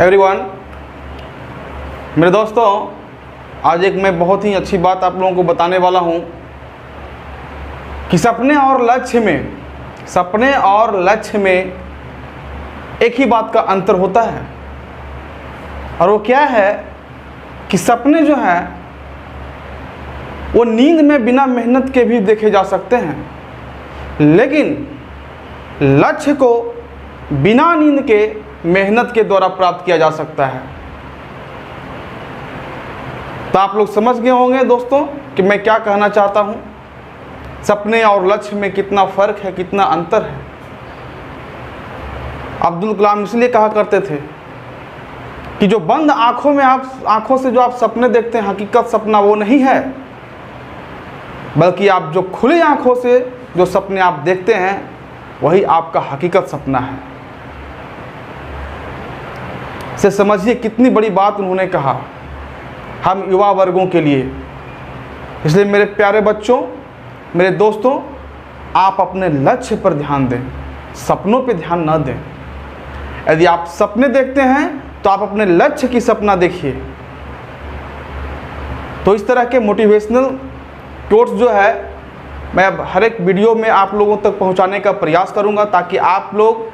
Everyone, मेरे दोस्तों, आज एक मैं बहुत ही अच्छी बात आप लोगों को बताने वाला हूं कि सपने और लक्ष्य में एक ही बात का अंतर होता है। और वो क्या है कि सपने जो हैं वो नींद में बिना मेहनत के भी देखे जा सकते हैं, लेकिन लक्ष्य को बिना नींद के मेहनत के द्वारा प्राप्त किया जा सकता है। तो आप लोग समझ गए होंगे दोस्तों कि मैं क्या कहना चाहता हूं। सपने और लक्ष्य में कितना फर्क है, कितना अंतर है। अब्दुल कलाम इसलिए कहा करते थे कि जो बंद आंखों से जो आप सपने देखते हैं, हकीकत सपना वो नहीं है, बल्कि आप जो खुली आंखों से जो सपने आप देखते हैं वही आपका हकीकत सपना है। से समझिए कितनी बड़ी बात उन्होंने कहा हम युवा वर्गों के लिए। इसलिए मेरे प्यारे बच्चों, मेरे दोस्तों, आप अपने लक्ष्य पर ध्यान दें, सपनों पे ध्यान न दें। यदि आप सपने देखते हैं तो आप अपने लक्ष्य की सपना देखिए। तो इस तरह के मोटिवेशनल कोट्स जो है मैं अब हर एक वीडियो में आप लोगों तक पहुंचाने का प्रयास करूंगा, ताकि आप लोग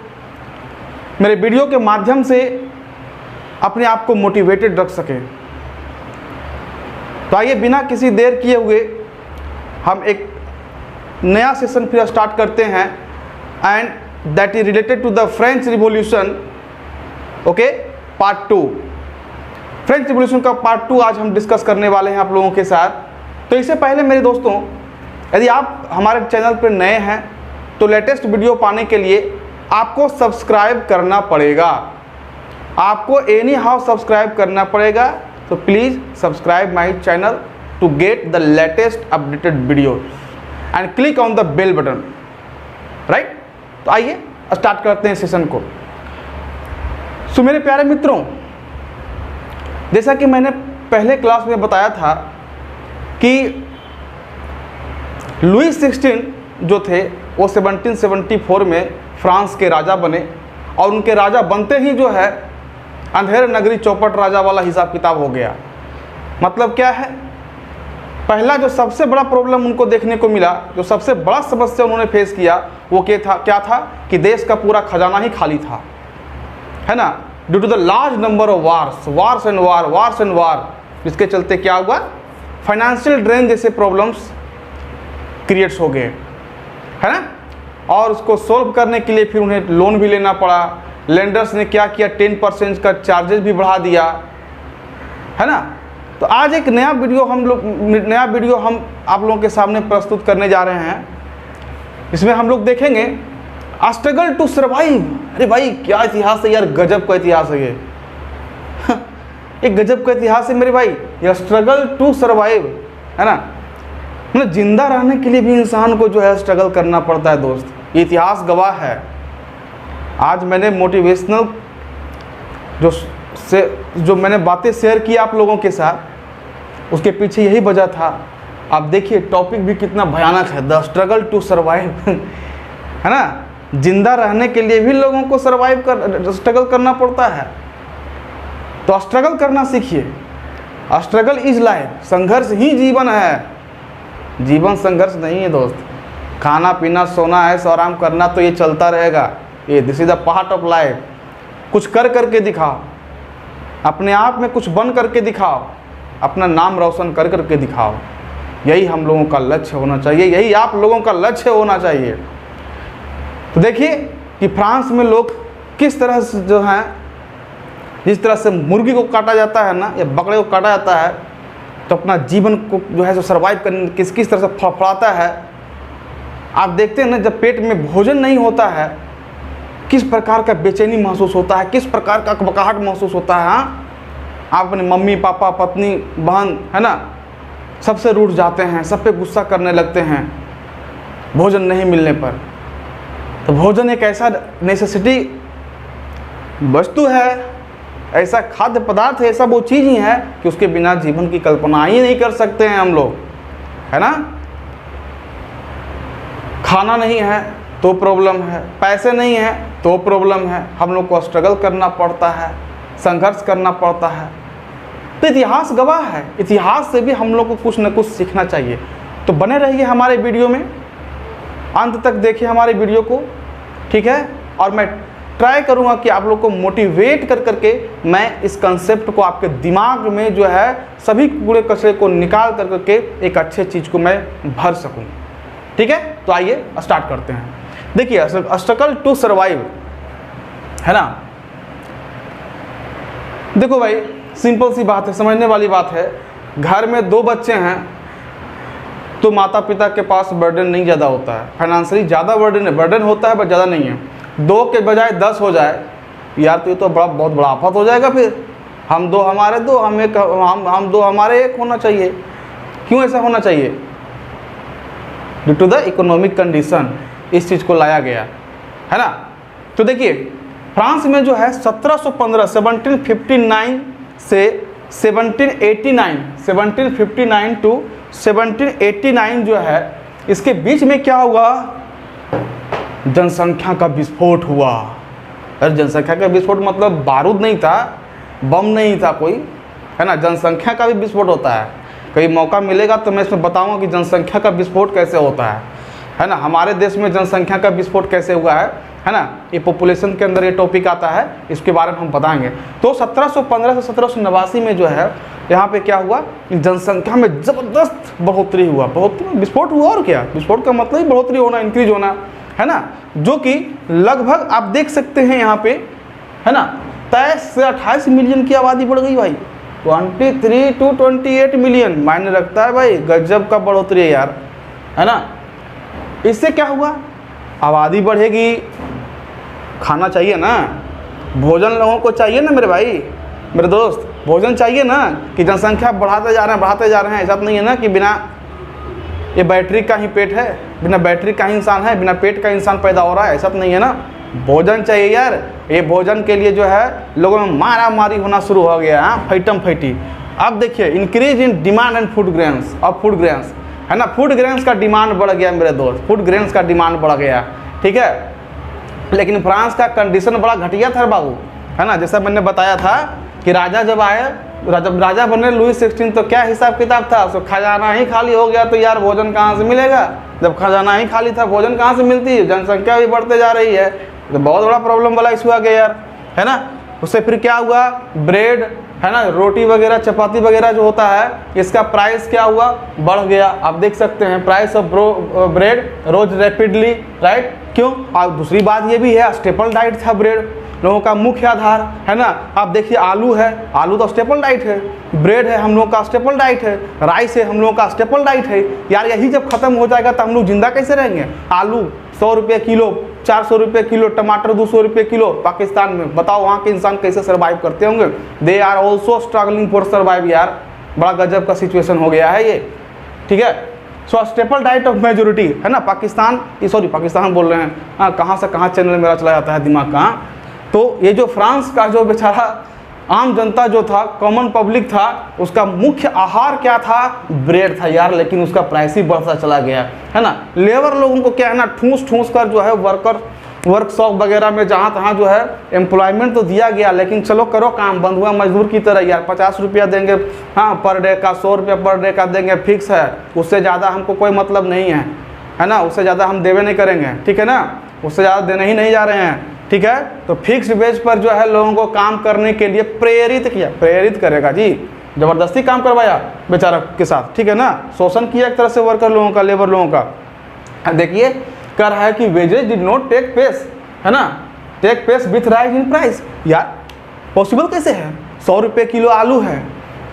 मेरे वीडियो के माध्यम से अपने आप को मोटिवेटेड रख सकें। तो आइए बिना किसी देर किए हुए हम एक नया सेशन फिर स्टार्ट करते हैं, and that is related to the French revolution. Okay, part 2। French revolution का पार्ट 2 आज हम डिस्कस करने वाले हैं आप लोगों के साथ। तो इससे पहले मेरे दोस्तों, यदि आप हमारे चैनल पर नए हैं तो लेटेस्ट वीडियो पाने के लिए आपको सब्सक्राइब करना पड़ेगा। आपको एनी हाउ सब्सक्राइब करना पड़ेगा। तो please subscribe my channel to get the latest updated video and click on the bell button, right. तो आइए स्टार्ट करते हैं सेशन को। सो मेरे प्यारे मित्रों, जैसा कि मैंने पहले क्लास में बताया था कि लुई 16 जो थे वो 1774 में फ्रांस के राजा बने, और उनके राजा बनते ही जो है अंधेरे नगरी चौपट राजा वाला हिसाब किताब हो गया। मतलब क्या है, पहला जो सबसे बड़ा प्रॉब्लम उनको देखने को मिला, जो सबसे बड़ा समस्या उन्होंने फेस किया, वो क्या था कि देश का पूरा खजाना ही खाली था, है ना, due to the large number of wars and war. इसके चलते क्या हुआ, फाइनेंशियल ड्रेन जैसे प्रॉब्लम्स क्रिएट्स हो गए, है ना। और उसको सोल्व करने के लिए फिर उन्हें लोन भी लेना पड़ा। लेंडर्स ने क्या किया, 10% का चार्जेस भी बढ़ा दिया, है ना। तो आज एक नया वीडियो हम आप लोगों के सामने प्रस्तुत करने जा रहे हैं। इसमें हम लोग देखेंगे स्ट्रगल टू सर्वाइव। अरे भाई, क्या इतिहास है यार, गजब का इतिहास है ये। एक गजब का इतिहास है मेरे भाई, ये स्ट्रगल टू सर्वाइव, है ना। मतलब जिंदा रहने के लिए भी इंसान को जो है स्ट्रगल करना पड़ता है दोस्त, ये इतिहास गवाह है। आज मैंने मोटिवेशनल जो मैंने बातें शेयर की आप लोगों के साथ, उसके पीछे यही वजह था। आप देखिए टॉपिक भी कितना भयानक है, द स्ट्रगल टू सर्वाइव, है ना। जिंदा रहने के लिए भी लोगों को स्ट्रगल करना पड़ता है। तो स्ट्रगल करना सीखिए। स्ट्रगल इज लाइफ, संघर्ष ही जीवन है। जीवन संघर्ष नहीं है दोस्त। खाना पीना सोना ऐश आराम करना तो ये चलता रहेगा, ये this is the part of life. कुछ कर करके दिखाओ, अपने आप में कुछ बन करके दिखाओ, अपना नाम रोशन कर करके दिखाओ। यही हम लोगों का लक्ष्य होना चाहिए, यही आप लोगों का लक्ष्य होना चाहिए। तो देखिए कि फ्रांस में लोग किस तरह से जो हैं, जिस तरह से मुर्गी को काटा जाता है ना, या बकरे को काटा जाता है, तो अपना जीवन को जो है सो सर्वाइव करने किस तरह से फड़फड़ाता है। आप देखते हैं ना, जब पेट में भोजन नहीं होता है किस प्रकार का बेचैनी महसूस होता है, किस प्रकार का अकबकाहट महसूस होता है। हाँ, आप अपने मम्मी पापा पत्नी बहन, है ना, सबसे रूठ जाते हैं, सब पे गुस्सा करने लगते हैं भोजन नहीं मिलने पर। तो भोजन एक ऐसा नेसेसिटी वस्तु है, ऐसा खाद्य पदार्थ है, ऐसा वो चीज़ ही है कि उसके बिना जीवन की कल्पना ही नहीं कर सकते हैं हम लोग, है ना। खाना नहीं है तो प्रॉब्लम है, पैसे नहीं है तो प्रॉब्लम है, हम लोग को स्ट्रगल करना पड़ता है। संघर्ष करना पड़ता है। तो इतिहास गवाह है, इतिहास से भी हम लोग को कुछ न कुछ सीखना चाहिए। तो बने रहिए हमारे वीडियो में, अंत तक देखिए हमारे वीडियो को, ठीक है। और मैं ट्राई करूँगा कि आप लोग को मोटिवेट कर करके मैं इस कंसेप्ट को आपके दिमाग में जो है सभी कूड़े कचरे को निकाल कर करके एक अच्छे चीज़ को मैं भर सकूँ, ठीक है। तो आइए स्टार्ट करते हैं। देखिए, स्ट्रगल टू सर्वाइव, है ना। देखो भाई, सिंपल सी बात है, समझने वाली बात है। घर में 2 बच्चे हैं तो माता पिता के पास बर्डन नहीं ज़्यादा होता है, फाइनेंशियली ज़्यादा बर्डन होता है बट ज़्यादा नहीं है। 2 के बजाय 10 हो जाए यार तो ये तो बहुत बड़ा आफत हो जाएगा। फिर हम 2 हमारे 2, हम 2 हमारे 1 होना चाहिए। क्यों ऐसा होना चाहिए? Due to the economic condition इस चीज़ को लाया गया, है ना। तो देखिए, फ्रांस में जो है 1715 1759 से 1759 टू 1789 जो है, इसके बीच में क्या हुआ? जनसंख्या का विस्फोट हुआ। अरे जनसंख्या का विस्फोट मतलब बारूद नहीं था, बम नहीं था कोई, है ना। जनसंख्या का भी विस्फोट होता है। कहीं मौका मिलेगा तो मैं इसमें बताऊंगा कि जनसंख्या का विस्फोट कैसे होता है ना। हमारे देश में जनसंख्या का विस्फोट कैसे हुआ है ना। ये पॉपुलेशन के अंदर ये टॉपिक आता है, इसके बारे में हम बताएंगे। तो 1715 से 1789 में जो है यहाँ पे क्या हुआ? जनसंख्या में ज़बरदस्त बढ़ोतरी हुआ, विस्फोट हुआ। और क्या, विस्फोट का मतलब ही बढ़ोतरी होना, इंक्रीज होना, है ना। जो कि लगभग आप देख सकते हैं यहाँ पे, है ना, 23 से 28 मिलियन की आबादी बढ़ गई भाई। 23 to 28 मिलियन मायने रखता है भाई, गजब का बढ़ोतरी है यार, है ना। इससे क्या हुआ? आबादी बढ़ेगी, खाना चाहिए ना, भोजन लोगों को चाहिए ना मेरे भाई, मेरे दोस्त, भोजन चाहिए ना। कि जनसंख्या बढ़ाते जा रहे हैं, ऐसा तो नहीं है ना कि बिना ये बैटरी का ही पेट है, बिना बैटरी का ही इंसान है, बिना पेट का इंसान पैदा हो रहा है, ऐसा तो नहीं है ना। भोजन चाहिए यार। ये भोजन के लिए जो है लोगों में मारा मारी होना शुरू हो गया है, फैटम फैटी। अब देखिए, increase in demand and food grains, है ना। फूड ग्रेन्स का डिमांड बढ़ गया मेरे दोस्त, फूड ग्रेन्स का डिमांड बढ़ गया, ठीक है। लेकिन फ्रांस का कंडीशन बड़ा घटिया था बाबू, है ना। जैसा मैंने बताया था कि राजा जब आए, जब राजा बने लुई 16, तो क्या हिसाब किताब था? तो खजाना ही खाली हो गया, तो यार भोजन कहाँ से मिलेगा? जब खजाना ही खाली था, भोजन कहाँ से मिलती है? जनसंख्या भी बढ़ते जा रही है, तो बहुत बड़ा प्रॉब्लम वाला इशू आ गया यार, है ना। उससे फिर क्या हुआ? ब्रेड, है ना, रोटी वगैरह, चपाती वगैरह जो होता है, इसका प्राइस क्या हुआ? बढ़ गया। आप देख सकते हैं price of bread rose rapidly, right. क्यों? और दूसरी बात ये भी है, स्टेपल डाइट था ब्रेड, लोगों का मुख्य आधार, है ना। आप देखिए, आलू है, आलू तो स्टेपल डाइट है। ब्रेड है, हम लोगों का स्टेपल डाइट है। राइस है, हम लोगों का स्टेपल डाइट है। यार यही जब खत्म हो जाएगा तो हम लोग जिंदा कैसे रहेंगे? आलू 100 रुपये किलो, 400 रुपये किलो, टमाटर 200 रुपये किलो पाकिस्तान में। बताओ वहाँ के इंसान कैसे सर्वाइव करते होंगे? They are also struggling for survive यार। बड़ा गजब का सिचुएशन हो गया है ये, ठीक है। सो स्टेपल डाइट ऑफ मेजोरिटी, है ना। पाकिस्तान बोल रहे हैं, हाँ, कहाँ से कहाँ चैनल मेरा चला जाता है दिमाग का। तो ये जो फ्रांस का जो बेचारा आम जनता जो था, कॉमन पब्लिक था, उसका मुख्य आहार क्या था? ब्रेड था यार। लेकिन उसका प्राइस ही बढ़ता चला गया, है ना। लेबर लोगों को क्या है ना, ठूस कर जो है वर्कशॉप वगैरह में जहाँ तहाँ जो है एम्प्लॉयमेंट तो दिया गया, लेकिन चलो करो काम, बंधुआ मजदूर की तरह यार। 50 रुपया देंगे, हाँ, पर डे का, 100 रुपया पर डे का देंगे, फिक्स है। उससे ज़्यादा हमको कोई मतलब नहीं है ना। उससे ज़्यादा हम देवे नहीं करेंगे, ठीक है ना। उससे ज़्यादा देने ही नहीं जा रहे हैं, ठीक है। तो फिक्स वेज पर जो है लोगों को काम करने के लिए प्रेरित करेगा जी, ज़बरदस्ती काम करवाया बेचारा के साथ, ठीक है ना। शोषण किया एक तरह से वर्कर लोगों का, लेबर लोगों का। देखिए कर रहा है कि wages did not take pace, है ना, take pace with rise in price. यार पॉसिबल कैसे है? 100 रुपये किलो आलू है,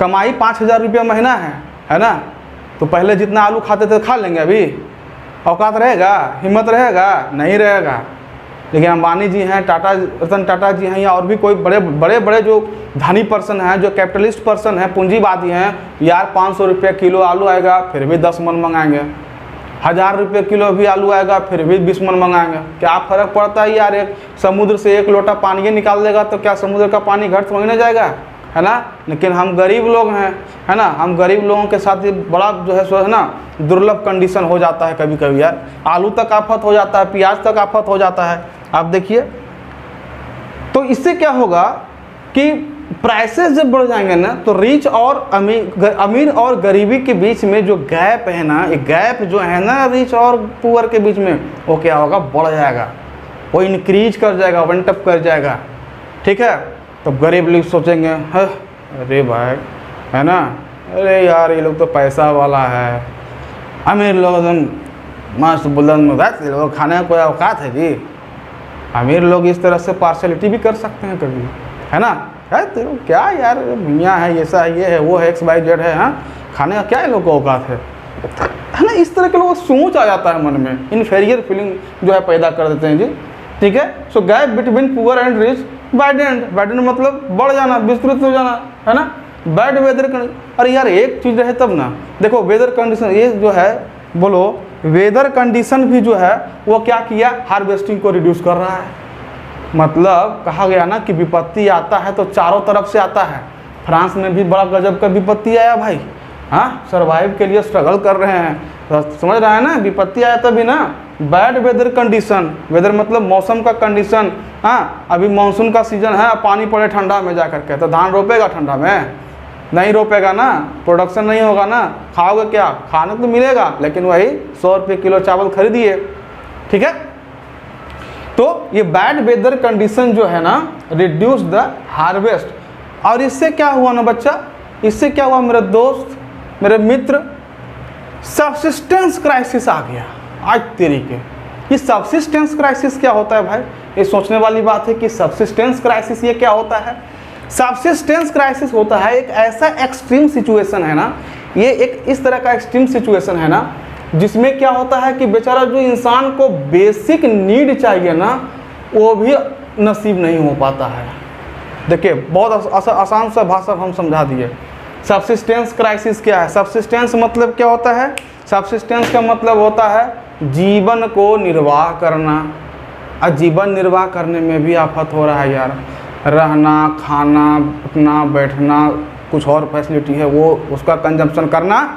कमाई 5000 रुपया महीना है ना। तो पहले जितना आलू खाते थे खा लेंगे, अभी औकात रहेगा, हिम्मत रहेगा? नहीं रहेगा। लेकिन अंबानी जी हैं, रतन टाटा जी हैं, या और भी कोई बड़े जो धनी पर्सन हैं, जो कैपिटलिस्ट पर्सन हैं, पूंजीवादी हैं, यार 500 रुपये किलो आलू आएगा फिर भी 10 मन मंगाएंगे, 1000 रुपये किलो भी आलू आएगा फिर भी 20 मन मंगाएंगे। क्या फ़र्क पड़ता है यार? एक समुद्र से 1 लोटा पानी निकाल देगा तो क्या समुद्र का पानी घट थोड़ी ना जाएगा, है ना। लेकिन हम गरीब लोग हैं, है ना, हम गरीब लोगों के साथ बड़ा जो है सो, है ना, दुर्लभ कंडीशन हो जाता है कभी कभी यार। आलू तक आफत हो जाता है, प्याज तक आफत हो जाता है। आप देखिए, तो इससे क्या होगा? कि प्राइसेस जब बढ़ जाएंगे ना तो रिच और अमीर और गरीबी के बीच में जो गैप है ना, एक गैप जो है ना रिच और पुअर के बीच में, वो क्या होगा, बढ़ जाएगा, वो इंक्रीज कर जाएगा, वन टप कर जाएगा। ठीक है, तो गरीब लोग सोचेंगे अरे भाई है ना, अरे यार ये लोग तो पैसा वाला है, अमीर लोग एकदम मस्त बुलंद मजाक, ये लोग खाने का कोई औकात है जी। अमीर लोग इस तरह से पार्शलिटी भी कर सकते हैं कभी, है ना, है तेरे क्या यार मियाँ है, ऐसा है, ये है, वो है, XYZ है, हाँ खाने का क्या ये लोग को औकात है ना। इस तरह के लोग सोच आ जाता है मन में, इन्फीरियर फीलिंग जो है पैदा कर देते हैं जी। ठीक है, so gap between poor and rich widened मतलब बढ़ जाना, विस्तृत हो जाना, है ना। बैड वेदर कंडीशन, अरे यार एक चीज़ रहे तब ना, देखो वेदर कंडीशन, ये जो है बोलो वेदर कंडीशन भी जो है वो क्या किया, हार्वेस्टिंग को रिड्यूस कर रहा है। मतलब कहा गया ना कि विपत्ति आता है तो चारों तरफ से आता है। फ्रांस में भी बड़ा गजब का विपत्ति आया भाई, हाँ सर्वाइव के लिए स्ट्रगल कर रहे हैं, तो समझ रहा है ना, विपत्ति आया तभी ना। बैड वेदर कंडीशन, वेदर मतलब मौसम का कंडीशन, हाँ अभी मानसून का सीजन है, पानी पड़े ठंडा में जा करके, तो धान रोपेगा ठंडा में, नहीं रोपेगा ना, प्रोडक्शन नहीं होगा ना, खाओगे क्या, खाने तो मिलेगा लेकिन वही 100 रुपये किलो चावल खरीदिए। ठीक है, तो ये बैड वेदर कंडीशन जो है ना रिड्यूस द हार्वेस्ट। और इससे क्या हुआ ना बच्चा, इससे क्या हुआ मेरे दोस्त, मेरे मित्र, सब्सिस्टेंस क्राइसिस आ गया। आज तरीके ये सब्सिस्टेंस क्राइसिस क्या होता है भाई, ये सोचने वाली बात है कि सब्सिस्टेंस क्राइसिस ये क्या होता है। सब्सिस्टेंस क्राइसिस होता है एक ऐसा एक्सट्रीम सिचुएशन है ना, ये एक इस तरह का एक्सट्रीम सिचुएशन है ना जिसमें क्या होता है कि बेचारा जो इंसान को बेसिक नीड चाहिए ना वो भी नसीब नहीं हो पाता है। देखिए बहुत आसान सा भाषा हम समझा दिए। सब्सिस्टेंस क्राइसिस क्या है, सब्सिस्टेंस मतलब क्या होता है, सब्सिस्टेंस का मतलब होता है जीवन को निर्वाह करना। और जीवन निर्वाह करने में भी आफत हो रहा है यार, रहना खाना उठना बैठना कुछ और फैसिलिटी है वो उसका कंजम्पशन करना,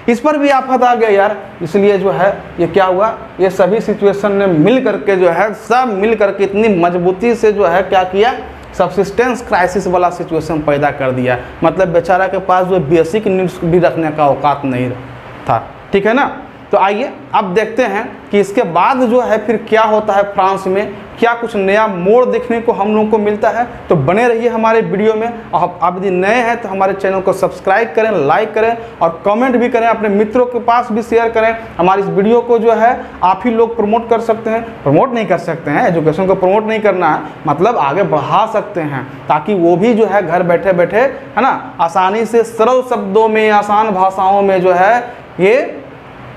इस पर भी आफत आ गया यार। इसलिए जो है ये क्या हुआ, ये सभी सिचुएशन ने मिल करके जो है सब मिल करके इतनी मजबूती से जो है क्या किया, सब्सिस्टेंस क्राइसिस वाला सिचुएशन पैदा कर दिया। मतलब बेचारा के पास जो बेसिक नीड्स भी रखने का औकात नहीं था। ठीक है ना, तो आइए अब देखते हैं कि इसके बाद जो है फिर क्या होता है फ्रांस में, क्या कुछ नया मोड़ देखने को हम लोगों को मिलता है। तो बने रहिए हमारे वीडियो में। और आप यदि नए हैं तो हमारे चैनल को सब्सक्राइब करें, लाइक करें और कमेंट भी करें, अपने मित्रों के पास भी शेयर करें। हमारी इस वीडियो को जो है आप ही लोग प्रमोट कर सकते हैं, प्रमोट नहीं कर सकते हैं, एजुकेशन को प्रमोट नहीं करना है, मतलब आगे बढ़ा सकते हैं ताकि वो भी जो है घर बैठे बैठे है ना आसानी से सरल शब्दों में आसान भाषाओं में जो है ये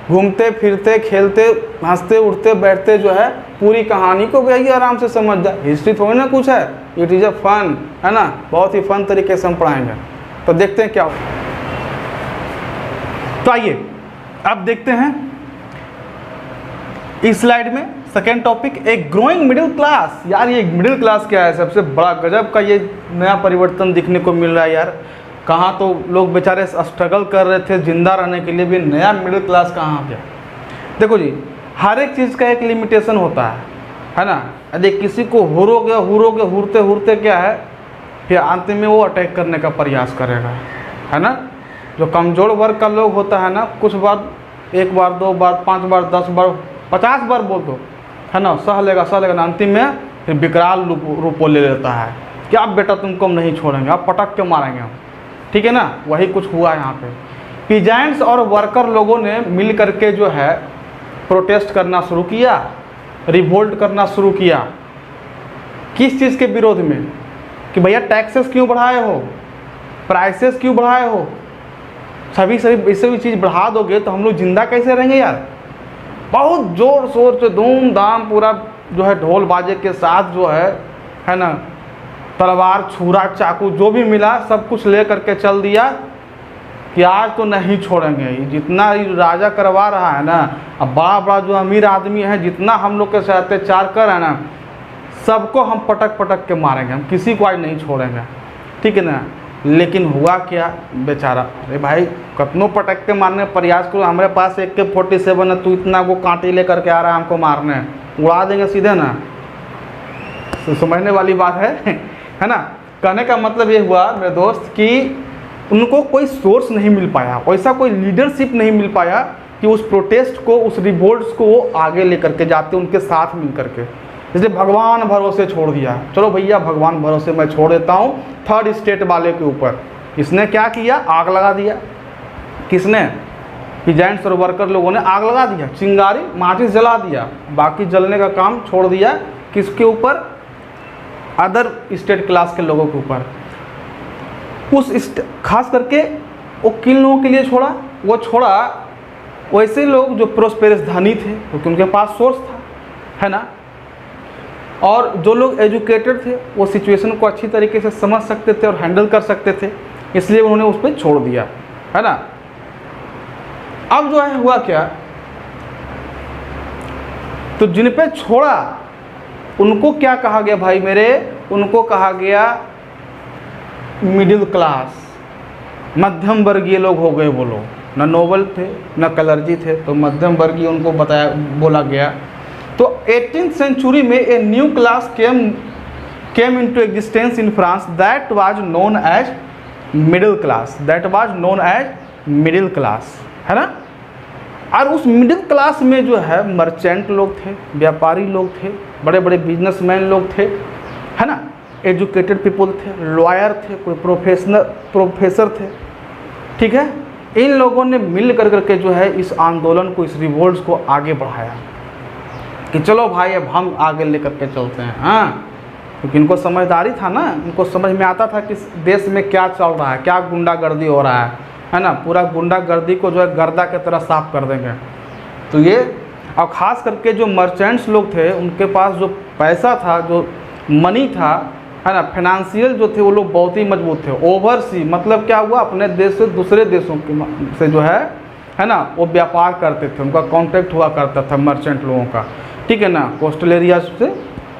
घूमते फिरते खेलते हंसते उठते बैठते जो है पूरी कहानी को भी आराम से समझ जाए। हिस्ट्री थोड़ी ना कुछ है, इट इज़ अ फन, है ना, बहुत ही फन तरीके से हम पढ़ाएंगे। तो देखते हैं क्या हो। तो आइए अब देखते हैं इस स्लाइड में सेकेंड टॉपिक, एक ग्रोइंग मिडिल क्लास। यार ये मिडिल क्लास क्या है, सबसे बड़ा गजब का ये नया परिवर्तन दिखने को मिल रहा है यार। कहाँ तो लोग बेचारे स्ट्रगल कर रहे थे जिंदा रहने के लिए, भी नया मिडिल क्लास कहाँ आ गया। देखो जी, हर एक चीज़ का एक लिमिटेशन होता है ना। यदि किसी को हुरोगे हुरते हुरते क्या है फिर अंत में वो अटैक करने का प्रयास करेगा, है ना। जो कमज़ोर वर्ग का लोग होता है ना, कुछ बार 1 बार 2 बार 5 बार 10 बार 50 बार बोल दो, है ना, सह लेगा ना, अंतिम में फिर विकराल रूप ले लेता है कि अब बेटा तुमको हम नहीं छोड़ेंगे, अब पटक के मारेंगे हम। ठीक है ना, वही कुछ हुआ यहाँ पे। पीजेंट्स और वर्कर लोगों ने मिल करके जो है प्रोटेस्ट करना शुरू किया, रिवोल्ट करना शुरू किया। किस चीज़ के विरोध में, कि भैया टैक्सेस क्यों बढ़ाए हो, प्राइसेस क्यों बढ़ाए हो, सभी चीज़ बढ़ा दोगे तो हम लोग जिंदा कैसे रहेंगे यार। बहुत जोर शोर से धूमधाम पूरा जो है ढोल बाजे के साथ जो है ना, तलवार छुरा चाकू जो भी मिला सब कुछ ले करके चल दिया कि आज तो नहीं छोड़ेंगे। जितना राजा करवा रहा है ना, अब बड़ा जो अमीर आदमी है जितना हम लोग के साथ अत्याचार कर रहा है ना, सबको हम पटक के मारेंगे, हम किसी को आज नहीं छोड़ेंगे। ठीक है ना, लेकिन हुआ क्या बेचारा, अरे भाई कतनों पटक के मारने प्रयास करो, हमारे पास AK-47 है, तू इतना को कांटे लेकर के आ रहा है हमको मारने, उड़ा देंगे सीधे ना। तो समझने वाली बात है ना। कहने का मतलब ये हुआ मेरे दोस्त कि उनको कोई सोर्स नहीं मिल पाया, वैसा कोई लीडरशिप नहीं मिल पाया कि उस प्रोटेस्ट को, उस रिवोल्ट्स को वो आगे लेकर के जाते उनके साथ मिल करके। इसलिए भगवान भरोसे छोड़ दिया, चलो भैया भगवान भरोसे मैं छोड़ देता हूँ थर्ड स्टेट वाले के ऊपर। इसने क्या किया, आग लगा दिया। किसने, पीजेंट्स और वर्कर लोगों ने आग लगा दिया, चिंगारी माचिस जला दिया, बाकी जलने का काम छोड़ दिया किसके ऊपर, अदर स्टेट क्लास के लोगों के ऊपर। उस खास करके वो किन लोगों के लिए छोड़ा, वो छोड़ा वैसे लोग जो प्रोस्पेरस धनी थे क्योंकि उनके पास सोर्स था, है ना, और जो लोग एजुकेटेड थे वो सिचुएशन को अच्छी तरीके से समझ सकते थे और हैंडल कर सकते थे, इसलिए उन्होंने उस पर छोड़ दिया, है ना। अब जो है हुआ क्या, तो जिन पे छोड़ा उनको क्या कहा गया भाई मेरे, उनको कहा गया मिडिल क्लास, मध्यम वर्गीय लोग हो गए वो लोग, न नोबल थे न कलर्जी थे, तो मध्यम वर्गीय उनको बताया बोला गया। तो 18th सेंचुरी में a new class came into existence in France that was known as middle class, that was known as middle class, है ना। और उस मिडिल क्लास में जो है मर्चेंट लोग थे, व्यापारी लोग थे, बड़े बड़े बिजनेसमैन लोग थे, है ना, एजुकेटेड पीपल थे, लॉयर थे, कोई प्रोफेसर थे, ठीक है। इन लोगों ने मिल कर करके जो है इस आंदोलन को, इस रिवोल्ट को आगे बढ़ाया कि चलो भाई अब हम आगे लेकर के चलते हैं, हाँ, क्योंकि इनको समझदारी था ना, इनको समझ में आता था कि देश में क्या चल रहा है, क्या गुंडागर्दी हो रहा है ना, पूरा गुंडागर्दी को जो है गर्दा की तरह साफ कर देंगे। तो ये, और ख़ास करके जो मर्चेंट्स लोग थे उनके पास जो पैसा था, जो मनी था, है ना, फाइनेंशियल जो थे वो लोग बहुत ही मजबूत थे। ओवरसी मतलब क्या हुआ, अपने देश से दूसरे देशों के से जो है ना, वो व्यापार करते थे, उनका कॉन्टैक्ट हुआ करता था मर्चेंट लोगों का, ठीक है ना, कोस्टल एरिया से,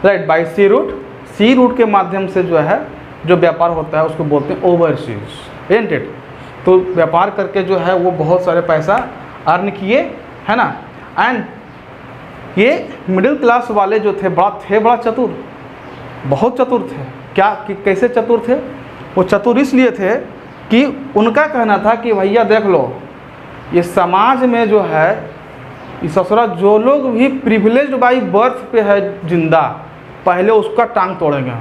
राइट, बाई सी रूट के माध्यम से जो है जो व्यापार होता है उसको बोलते हैं ओवरसीज, एंड इट। तो व्यापार करके जो है वो बहुत सारे पैसा अर्न किए, है ना। एंड ये मिडिल क्लास वाले जो थे बड़ा चतुर, बहुत चतुर थे। कैसे चतुर थे, वो चतुर इसलिए थे कि उनका कहना था कि भैया देख लो, ये समाज में जो है इस ससुरा जो लोग भी प्रिविलेज्ड बाई बर्थ पे है जिंदा, पहले उसका टांग तोड़ेंगे,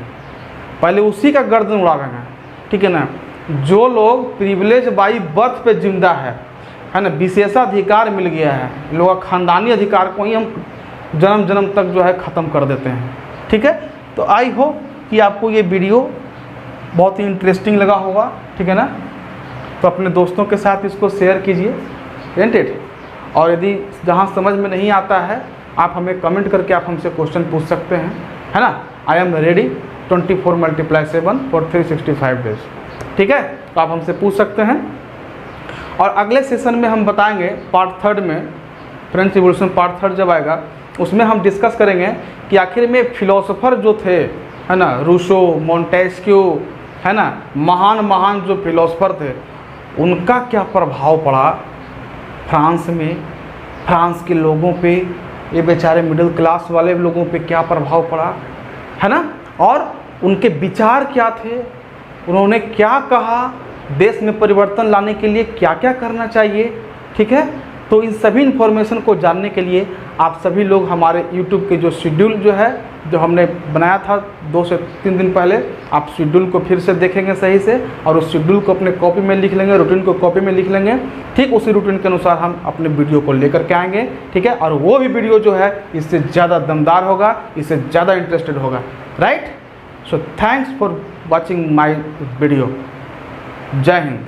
पहले उसी का गर्दन उड़ाएंगे, ठीक है ना। जो लोग प्रिविलेज बाई बर्थ पे जिंदा है ना, विशेषाधिकार मिल गया है, लोगों का खानदानी अधिकार को ही हम जन्म जन्म तक जो है ख़त्म कर देते हैं, ठीक है। तो आई होप कि आपको ये वीडियो बहुत ही इंटरेस्टिंग लगा होगा, ठीक है ना। तो अपने दोस्तों के साथ इसको शेयर कीजिए, एंटेड। और यदि जहाँ समझ में नहीं आता है आप हमें कमेंट करके आप हमसे क्वेश्चन पूछ सकते हैं, है ना। I am ready 24 × 7 for 365 days, ठीक है। तो आप हमसे पूछ सकते हैं। और अगले सेशन में हम बताएंगे पार्ट 3 में, फ्रेंच रिवॉल्यूशन पार्ट 3 जब आएगा उसमें हम डिस्कस करेंगे कि आखिर में फिलोसोफर जो थे, है ना, रूसो, मोंटेस्क्यू, है ना, महान जो फिलोसोफर थे, उनका क्या प्रभाव पड़ा फ्रांस में, फ्रांस के लोगों पे, ये बेचारे मिडिल क्लास वाले लोगों पे क्या प्रभाव पड़ा, है ना, और उनके विचार क्या थे, उन्होंने क्या कहा, देश में परिवर्तन लाने के लिए क्या क्या करना चाहिए, ठीक है। तो इन सभी इन्फॉर्मेशन को जानने के लिए आप सभी लोग हमारे YouTube के जो शेड्यूल जो है, जो हमने बनाया था 2 से 3 दिन पहले, आप शेड्यूल को फिर से देखेंगे सही से, और उस शेड्यूल को अपने कॉपी में लिख लेंगे, रूटीन को कॉपी में लिख लेंगे, ठीक उसी रूटीन के अनुसार हम अपने वीडियो को लेकर के आएंगे, ठीक है। और वो भी वीडियो जो है इससे ज़्यादा दमदार होगा, इससे ज़्यादा इंटरेस्टेड होगा, right. So thanks for watching my video. जय हिंद।